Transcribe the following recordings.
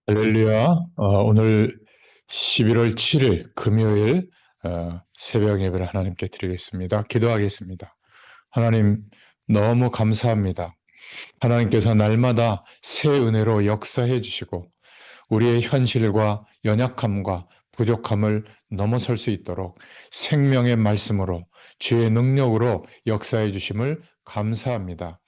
할렐루야. 오늘 11월 7일 금요일 새벽 예배를 하나님께 드리겠습니다. 기도하겠습니다. 하나님, 너무 감사합니다. 하나님께서 날마다 새 은혜로 역사해 주시고 우리의 현실과 연약함과 부족함을 넘어설 수 있도록 생명의 말씀으로 주의 능력으로 역사해 주심을 감사합니다.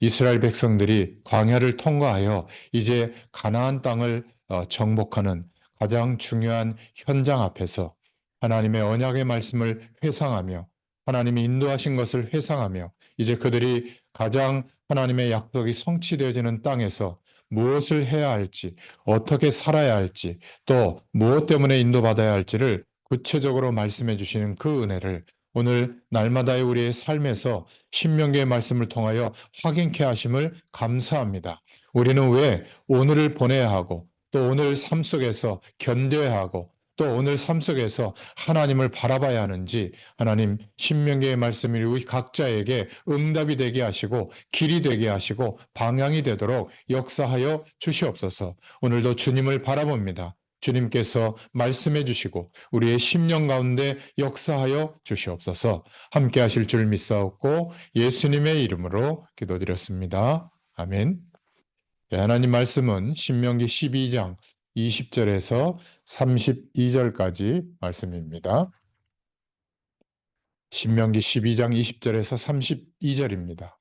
이스라엘 백성들이 광야를 통과하여 이제 가나안 땅을 정복하는 가장 중요한 현장 앞에서 하나님의 언약의 말씀을 회상하며 하나님이 인도하신 것을 회상하며 이제 그들이 가장 하나님의 약속이 성취되어지는 땅에서 무엇을 해야 할지, 어떻게 살아야 할지, 또 무엇 때문에 인도받아야 할지를 구체적으로 말씀해 주시는 그 은혜를 오늘 날마다의 우리의 삶에서 신명기의 말씀을 통하여 확인케 하심을 감사합니다. 우리는 왜 오늘을 보내야 하고 또 오늘 삶 속에서 견뎌야 하고 또 오늘 삶 속에서 하나님을 바라봐야 하는지 하나님 신명기의 말씀이 우리 각자에게 응답이 되게 하시고 길이 되게 하시고 방향이 되도록 역사하여 주시옵소서. 오늘도 주님을 바라봅니다. 주님께서 말씀해 주시고 우리의 심령 가운데 역사하여 주시옵소서. 함께 하실 줄 믿사옵고 예수님의 이름으로 기도드렸습니다. 아멘. 네, 하나님 말씀은 신명기 12장 20절에서 32절까지 말씀입니다. 신명기 12장 20절에서 32절입니다.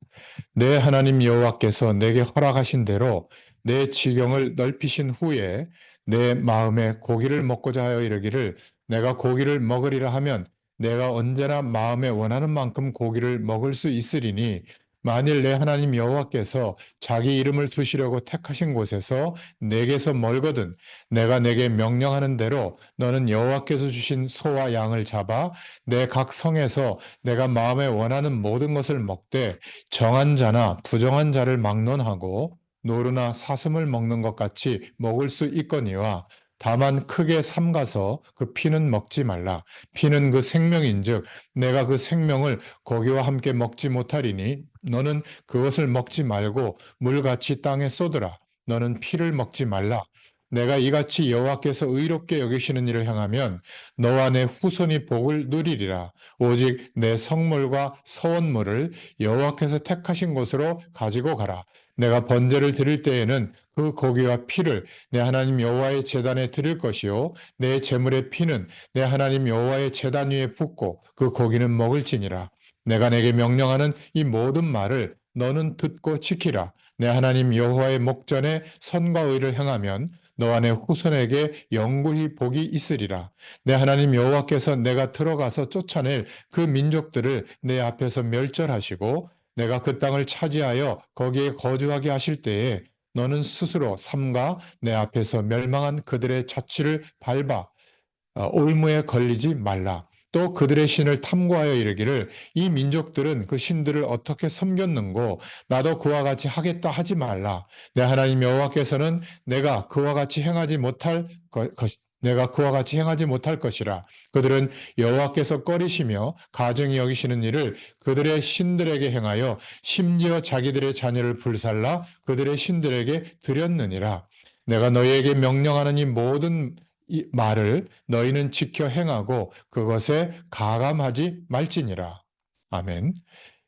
내 하나님 여호와께서 내게 허락하신 대로 내 지경을 넓히신 후에 내 마음에 고기를 먹고자 하여 이르기를 내가 고기를 먹으리라 하면 내가 언제나 마음에 원하는 만큼 고기를 먹을 수 있으리니 만일 내 하나님 여호와께서 자기 이름을 두시려고 택하신 곳에서 내게서 멀거든 내가 내게 명령하는 대로 너는 여호와께서 주신 소와 양을 잡아 내 각 성에서 내가 마음에 원하는 모든 것을 먹되 정한 자나 부정한 자를 막론하고 노루나 사슴을 먹는 것 같이 먹을 수 있거니와 다만 크게 삼가서 그 피는 먹지 말라. 피는 그 생명인즉 내가 그 생명을 고기와 함께 먹지 못하리니 너는 그것을 먹지 말고 물같이 땅에 쏟으라. 너는 피를 먹지 말라. 내가 이같이 여호와께서 의롭게 여기시는 일을 행하면 너와 내 후손이 복을 누리리라. 오직 내 성물과 서원물을 여호와께서 택하신 곳으로 가지고 가라. 내가 번제를 드릴 때에는 그 고기와 피를 내 하나님 여호와의 제단에 드릴 것이요 내 제물의 피는 내 하나님 여호와의 제단 위에 붓고 그 고기는 먹을지니라. 내가 내게 명령하는 이 모든 말을 너는 듣고 지키라. 내 하나님 여호와의 목전에 선과 의를 행하면 너와 내 후손에게 영구히 복이 있으리라. 내 하나님 여호와께서 내가 들어가서 쫓아낼 그 민족들을 내 앞에서 멸절하시고 내가 그 땅을 차지하여 거기에 거주하게 하실 때에 너는 스스로 삼가 내 앞에서 멸망한 그들의 자취를 밟아 올무에 걸리지 말라. 또 그들의 신을 탐구하여 이르기를 이 민족들은 그 신들을 어떻게 섬겼는고 나도 그와 같이 하겠다 하지 말라. 내 하나님 여호와께서는 내가 그와 같이 행하지 못할 것이라. 그들은 여호와께서 꺼리시며 가증히 여기시는 일을 그들의 신들에게 행하여 심지어 자기들의 자녀를 불살라 그들의 신들에게 드렸느니라. 내가 너희에게 명령하는 이 모든 이 말을 너희는 지켜 행하고 그것에 가감하지 말지니라. 아멘.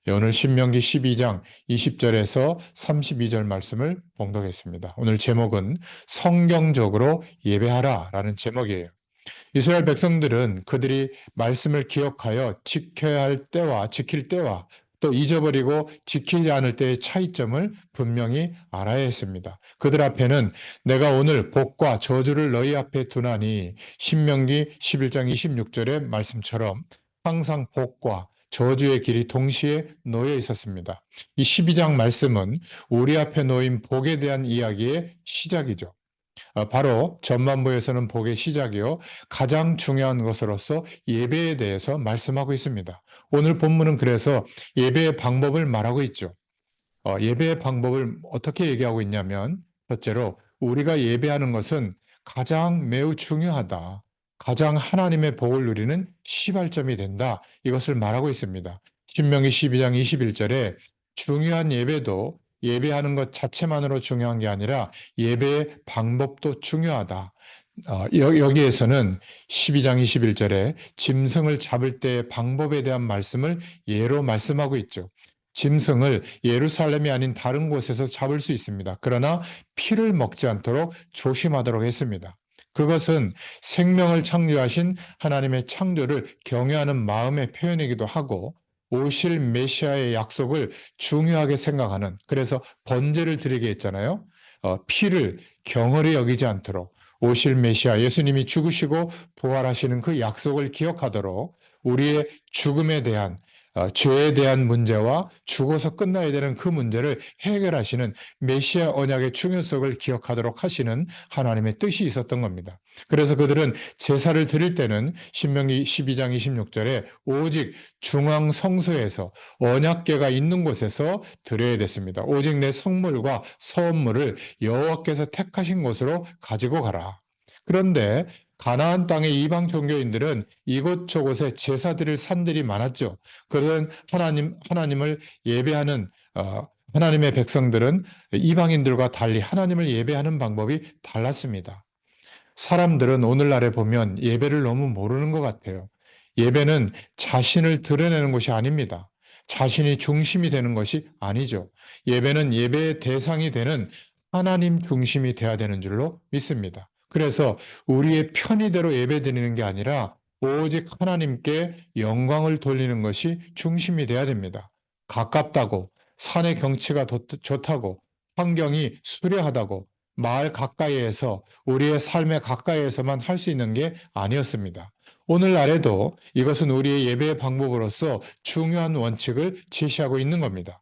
오늘 신명기 12장 20절에서 32절 말씀을 봉독했습니다. 오늘 제목은 성경적으로 예배하라라는 제목이에요. 이스라엘 백성들은 그들이 말씀을 기억하여 지켜야 할 때와 지킬 때와 또 잊어버리고 지키지 않을 때의 차이점을 분명히 알아야 했습니다. 그들 앞에는 내가 오늘 복과 저주를 너희 앞에 두나니 신명기 11장 26절의 말씀처럼 항상 복과 저주의 길이 동시에 놓여 있었습니다. 이 12장 말씀은 우리 앞에 놓인 복에 대한 이야기의 시작이죠. 바로 전반부에서는 복의 시작이요. 가장 중요한 것으로서 예배에 대해서 말씀하고 있습니다. 오늘 본문은 그래서 예배의 방법을 말하고 있죠. 예배의 방법을 어떻게 얘기하고 있냐면, 첫째로 우리가 예배하는 것은 가장 매우 중요하다. 가장 하나님의 복을 누리는 시발점이 된다. 이것을 말하고 있습니다. 신명기 12장 21절에 중요한 예배도 예배하는 것 자체만으로 중요한 게 아니라 예배의 방법도 중요하다. 여기에서는 12장 21절에 짐승을 잡을 때의 방법에 대한 말씀을 예로 말씀하고 있죠. 짐승을 예루살렘이 아닌 다른 곳에서 잡을 수 있습니다. 그러나 피를 먹지 않도록 조심하도록 했습니다. 그것은 생명을 창조하신 하나님의 창조를 경외하는 마음의 표현이기도 하고 오실 메시아의 약속을 중요하게 생각하는, 그래서 번제를 드리게 했잖아요. 피를 경홀히 여기지 않도록 오실 메시아 예수님이 죽으시고 부활하시는 그 약속을 기억하도록 우리의 죽음에 대한 죄에 대한 문제와 죽어서 끝나야 되는 그 문제를 해결하시는 메시아 언약의 중요성을 기억하도록 하시는 하나님의 뜻이 있었던 겁니다. 그래서 그들은 제사를 드릴 때는 신명기 12장 26절에 오직 중앙 성소에서 언약궤가 있는 곳에서 드려야 됐습니다. 오직 내 성물과 서원물을 여호와께서 택하신 곳으로 가지고 가라. 그런데 가나안 땅의 이방 종교인들은 이곳저곳에 제사 드릴 산들이 많았죠. 그런 하나님을 예배하는 하나님의 백성들은 이방인들과 달리 하나님을 예배하는 방법이 달랐습니다. 사람들은 오늘날에 보면 예배를 너무 모르는 것 같아요. 예배는 자신을 드러내는 것이 아닙니다. 자신이 중심이 되는 것이 아니죠. 예배는 예배의 대상이 되는 하나님 중심이 되어야 되는 줄로 믿습니다. 그래서 우리의 편의대로 예배 드리는 게 아니라 오직 하나님께 영광을 돌리는 것이 중심이 되어야 됩니다. 가깝다고, 산의 경치가 좋다고, 환경이 수려하다고, 마을 가까이에서 우리의 삶의 가까이에서만 할 수 있는 게 아니었습니다. 오늘날에도 이것은 우리의 예배의 방법으로서 중요한 원칙을 제시하고 있는 겁니다.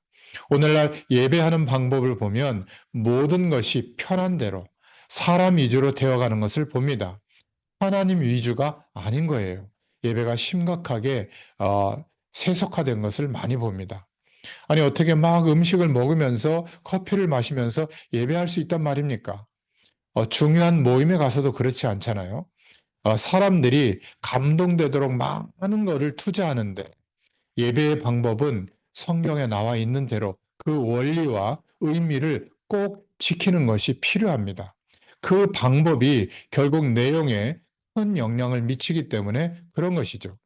오늘날 예배하는 방법을 보면 모든 것이 편한 대로 사람 위주로 되어가는 것을 봅니다. 하나님 위주가 아닌 거예요. 예배가 심각하게 세속화된 것을 많이 봅니다. 아니, 어떻게 막 음식을 먹으면서 커피를 마시면서 예배할 수 있단 말입니까? 중요한 모임에 가서도 그렇지 않잖아요. 사람들이 감동되도록 많은 거를 투자하는데 예배의 방법은 성경에 나와 있는 대로 그 원리와 의미를 꼭 지키는 것이 필요합니다. 그 방법이 결국 내용에 큰 영향을 미치기 때문에 그런 것이죠.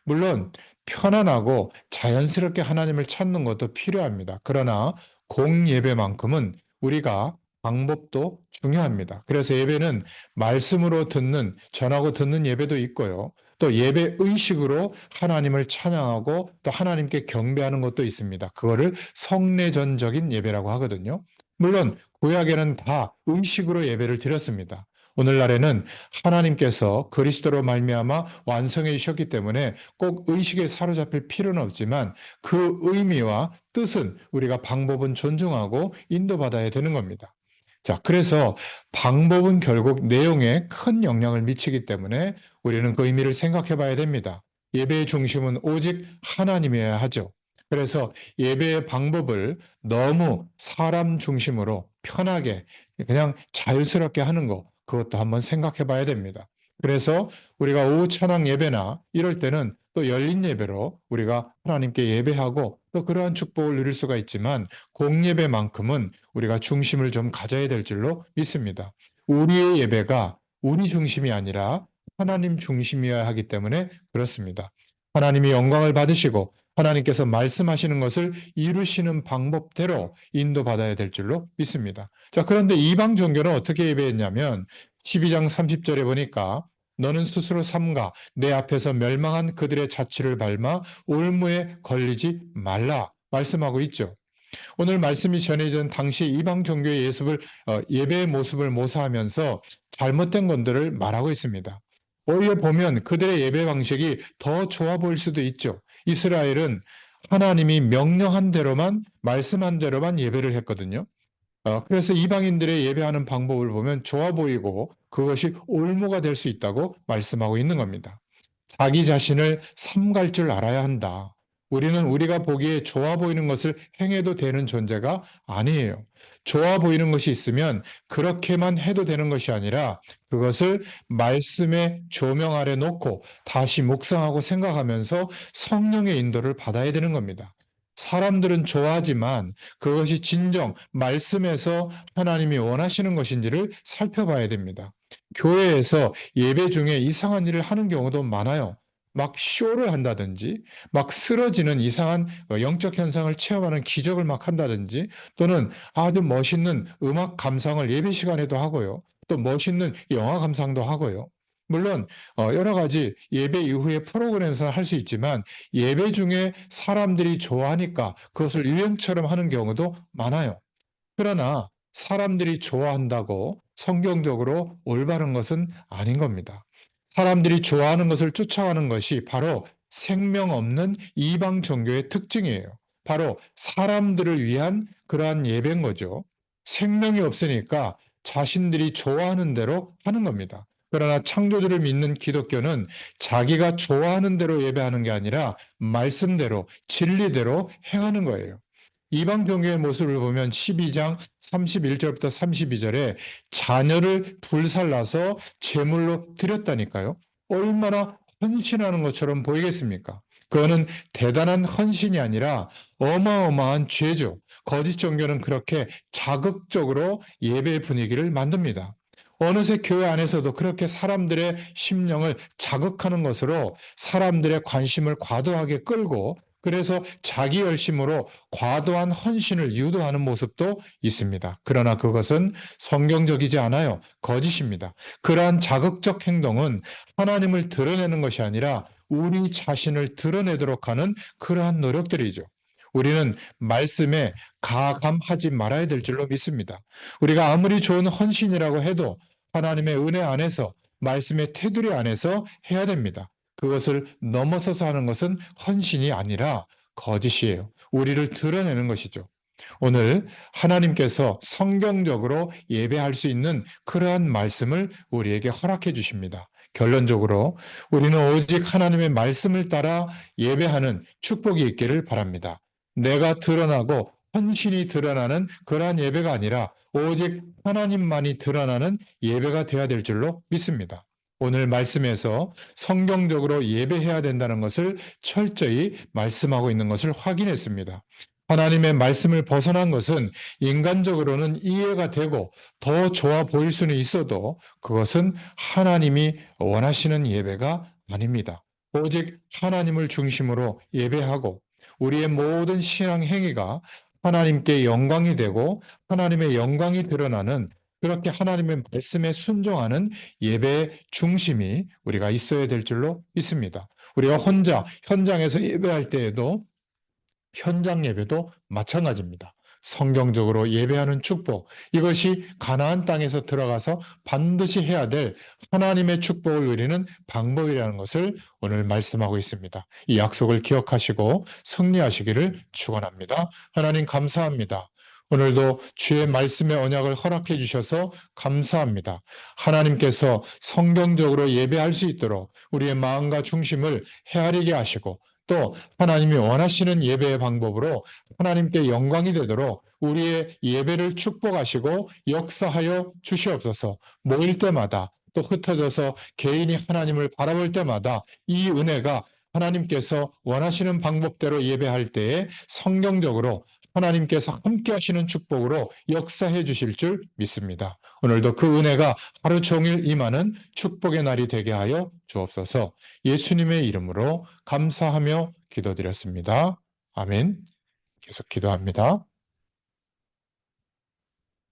물론 편안하고 자연스럽게 하나님을 찾는 것도 필요합니다. 그러나 공예배만큼은 우리가 방법도 중요합니다. 그래서 예배는 말씀으로 듣는, 전하고 듣는 예배도 있고요. 또 예배 의식으로 하나님을 찬양하고 또 하나님께 경배하는 것도 있습니다. 그거를 성례전적인 예배라고 하거든요. 물론 구약에는 다 의식으로 예배를 드렸습니다. 오늘날에는 하나님께서 그리스도로 말미암아 완성해 주셨기 때문에 꼭 의식에 사로잡힐 필요는 없지만 그 의미와 뜻은 우리가 방법은 존중하고 인도받아야 되는 겁니다. 자, 그래서 방법은 결국 내용에 큰 영향을 미치기 때문에 우리는 그 의미를 생각해 봐야 됩니다. 예배의 중심은 오직 하나님이어야 하죠. 그래서 예배의 방법을 너무 사람 중심으로 편하게 그냥 자유스럽게 하는 거, 그것도 한번 생각해 봐야 됩니다. 그래서 우리가 오후 찬양 예배나 이럴 때는 또 열린 예배로 우리가 하나님께 예배하고 또 그러한 축복을 누릴 수가 있지만 공예배만큼은 우리가 중심을 좀 가져야 될 줄로 믿습니다. 우리의 예배가 우리 중심이 아니라 하나님 중심이어야 하기 때문에 그렇습니다. 하나님이 영광을 받으시고 하나님께서 말씀하시는 것을 이루시는 방법대로 인도받아야 될 줄로 믿습니다. 자, 그런데 이방 종교는 어떻게 예배했냐면 12장 30절에 보니까 너는 스스로 삼가 내 앞에서 멸망한 그들의 자취를 밟아 올무에 걸리지 말라 말씀하고 있죠. 오늘 말씀이 전해진 당시 이방 종교의 예배의 모습을 모사하면서 잘못된 것들을 말하고 있습니다. 오히려 보면 그들의 예배 방식이 더 좋아 보일 수도 있죠. 이스라엘은 하나님이 명령한 대로만 말씀한 대로만 예배를 했거든요. 그래서 이방인들의 예배하는 방법을 보면 좋아 보이고 그것이 올무가 될 수 있다고 말씀하고 있는 겁니다. 자기 자신을 삼갈 줄 알아야 한다. 우리는 우리가 보기에 좋아 보이는 것을 행해도 되는 존재가 아니에요. 좋아 보이는 것이 있으면 그렇게만 해도 되는 것이 아니라 그것을 말씀의 조명 아래 놓고 다시 묵상하고 생각하면서 성령의 인도를 받아야 되는 겁니다. 사람들은 좋아하지만 그것이 진정 말씀에서 하나님이 원하시는 것인지를 살펴봐야 됩니다. 교회에서 예배 중에 이상한 일을 하는 경우도 많아요. 막 쇼를 한다든지, 막 쓰러지는 이상한 영적 현상을 체험하는 기적을 막 한다든지, 또는 아주 멋있는 음악 감상을 예배 시간에도 하고요. 또 멋있는 영화 감상도 하고요. 물론 여러 가지 예배 이후에 프로그램에서 할 수 있지만 예배 중에 사람들이 좋아하니까 그것을 유행처럼 하는 경우도 많아요. 그러나 사람들이 좋아한다고 성경적으로 올바른 것은 아닌 겁니다. 사람들이 좋아하는 것을 쫓아가는 것이 바로 생명 없는 이방 종교의 특징이에요. 바로 사람들을 위한 그러한 예배인 거죠. 생명이 없으니까 자신들이 좋아하는 대로 하는 겁니다. 그러나 창조주를 믿는 기독교는 자기가 좋아하는 대로 예배하는 게 아니라 말씀대로, 진리대로 행하는 거예요. 이방 종교의 모습을 보면 12장 31절부터 32절에 자녀를 불살라서 제물로 드렸다니까요. 얼마나 헌신하는 것처럼 보이겠습니까? 그거는 대단한 헌신이 아니라 어마어마한 죄죠. 거짓 종교는 그렇게 자극적으로 예배 분위기를 만듭니다. 어느새 교회 안에서도 그렇게 사람들의 심령을 자극하는 것으로 사람들의 관심을 과도하게 끌고 그래서 자기 열심으로 과도한 헌신을 유도하는 모습도 있습니다. 그러나 그것은 성경적이지 않아요. 거짓입니다. 그러한 자극적 행동은 하나님을 드러내는 것이 아니라 우리 자신을 드러내도록 하는 그러한 노력들이죠. 우리는 말씀에 가감하지 말아야 될 줄로 믿습니다. 우리가 아무리 좋은 헌신이라고 해도 하나님의 은혜 안에서 말씀의 테두리 안에서 해야 됩니다. 그것을 넘어서서 하는 것은 헌신이 아니라 거짓이에요. 우리를 드러내는 것이죠. 오늘 하나님께서 성경적으로 예배할 수 있는 그러한 말씀을 우리에게 허락해 주십니다. 결론적으로 우리는 오직 하나님의 말씀을 따라 예배하는 축복이 있기를 바랍니다. 내가 드러나고 헌신이 드러나는 그러한 예배가 아니라 오직 하나님만이 드러나는 예배가 되어야 될 줄로 믿습니다. 오늘 말씀에서 성경적으로 예배해야 된다는 것을 철저히 말씀하고 있는 것을 확인했습니다. 하나님의 말씀을 벗어난 것은 인간적으로는 이해가 되고 더 좋아 보일 수는 있어도 그것은 하나님이 원하시는 예배가 아닙니다. 오직 하나님을 중심으로 예배하고 우리의 모든 신앙 행위가 하나님께 영광이 되고 하나님의 영광이 드러나는 그렇게 하나님의 말씀에 순종하는 예배의 중심이 우리가 있어야 될 줄로 믿습니다. 우리가 혼자 현장에서 예배할 때에도 현장 예배도 마찬가지입니다. 성경적으로 예배하는 축복, 이것이 가나안 땅에서 들어가서 반드시 해야 될 하나님의 축복을 누리는 방법이라는 것을 오늘 말씀하고 있습니다. 이 약속을 기억하시고 승리하시기를 축원합니다. 하나님 감사합니다. 오늘도 주의 말씀의 언약을 허락해 주셔서 감사합니다. 하나님께서 성경적으로 예배할 수 있도록 우리의 마음과 중심을 헤아리게 하시고 또 하나님이 원하시는 예배의 방법으로 하나님께 영광이 되도록 우리의 예배를 축복하시고 역사하여 주시옵소서. 모일 때마다 또 흩어져서 개인이 하나님을 바라볼 때마다 이 은혜가 하나님께서 원하시는 방법대로 예배할 때에 성경적으로 하나님께서 함께 하시는 축복으로 역사해 주실 줄 믿습니다. 오늘도 그 은혜가 하루 종일 임하는 축복의 날이 되게 하여 주옵소서. 예수님의 이름으로 감사하며 기도드렸습니다. 아멘. 계속 기도합니다.